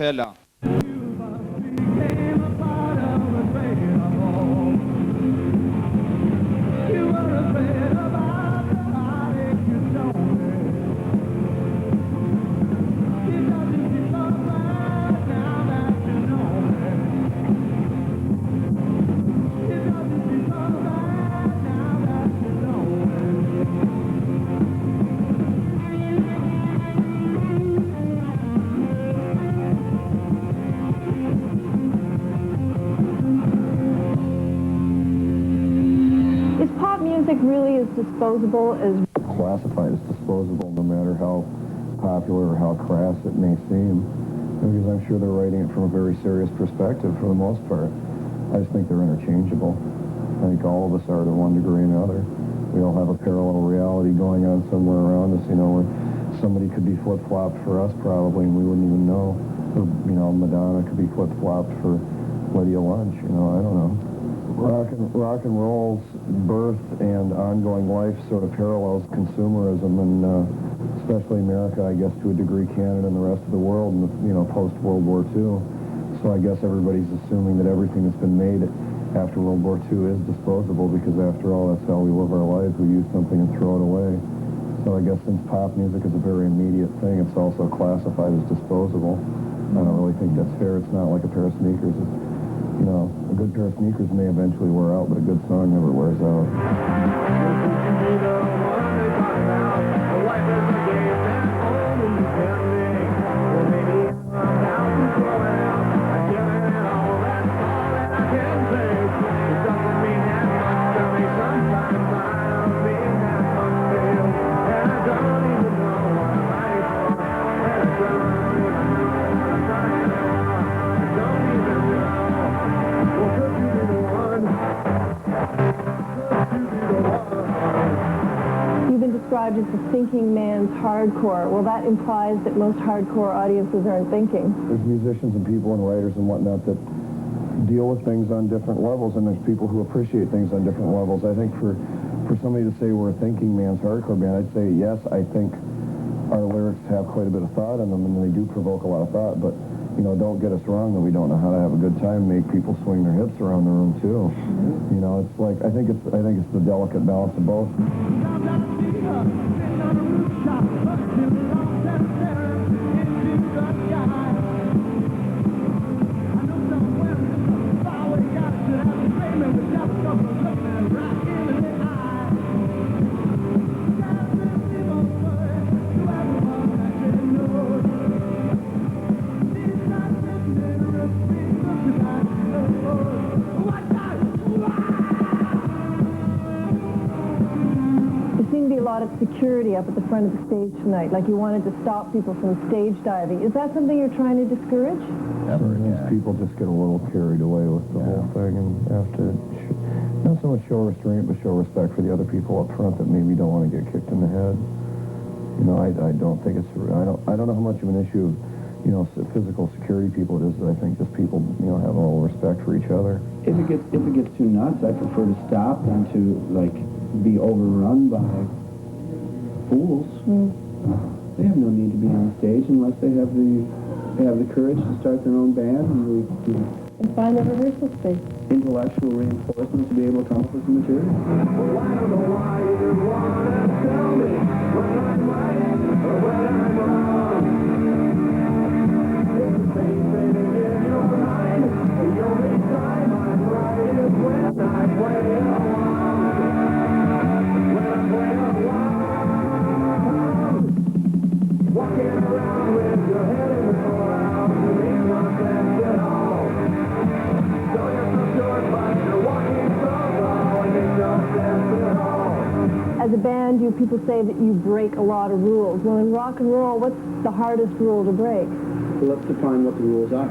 Capella. Really as disposable as classified as disposable, no matter how popular or how crass it may seem, because I'm sure they're writing it from a very serious perspective for the most part. I just think they're interchangeable. I think all of us are to one degree or another. We all have a parallel reality going on somewhere around us, where somebody could be flip-flopped for us probably and we wouldn't even know. Or, Madonna could be flip-flopped for Lydia Lunch, I don't know. Rock and roll's birth and ongoing life sort of parallels consumerism, and especially America, I guess, to a degree, Canada and the rest of the world, in the post-World War II. So I guess everybody's assuming that everything that's been made after World War II is disposable, because after all, that's how we live our lives. We use something and throw it away. So I guess since pop music is a very immediate thing, it's also classified as disposable. I don't really think that's fair. It's not like a pair of sneakers. A good pair of sneakers may eventually wear out, but a good song never wears out. Described as the thinking man's hardcore. Well, that implies that most hardcore audiences aren't thinking. There's musicians and people and writers and whatnot that deal with things on different levels, and there's people who appreciate things on different levels. I think for somebody to say we're a thinking man's hardcore band, I'd say yes, I think our lyrics have quite a bit of thought in them, and they do provoke a lot of thought, but don't get us wrong that we don't know how to have a good time, make people swing their hips around the room too. It's like I think it's the delicate balance of both. Security up at the front of the stage tonight, like you wanted to stop people from stage diving. Is that something you're trying to discourage? People just get a little carried away with the whole thing and have to not so much show restraint, but show respect for the other people up front that maybe don't want to get kicked in the head. I don't think it's, I don't know how much of an issue of, physical security people it is. I think just people, have a little respect for each other. If it gets too nuts, I prefer to stop than to, be overrun by fools. They have no need to be on stage unless they have the courage to start their own band and find a rehearsal space. Intellectual reinforcement to be able to come up with some material. Well, I don't know why you want to tell me when I'm right or when I'm wrong. It's the same thing in your mind. The only time I'm right is when I play along. When I play along. Walking around with your head in the clouds, you mean nothing at all. So you're so short, but you're walking so low, and it don't sense at all. As a band, people say that you break a lot of rules. Well, in rock and roll, what's the hardest rule to break? Well, let's define what the rules are.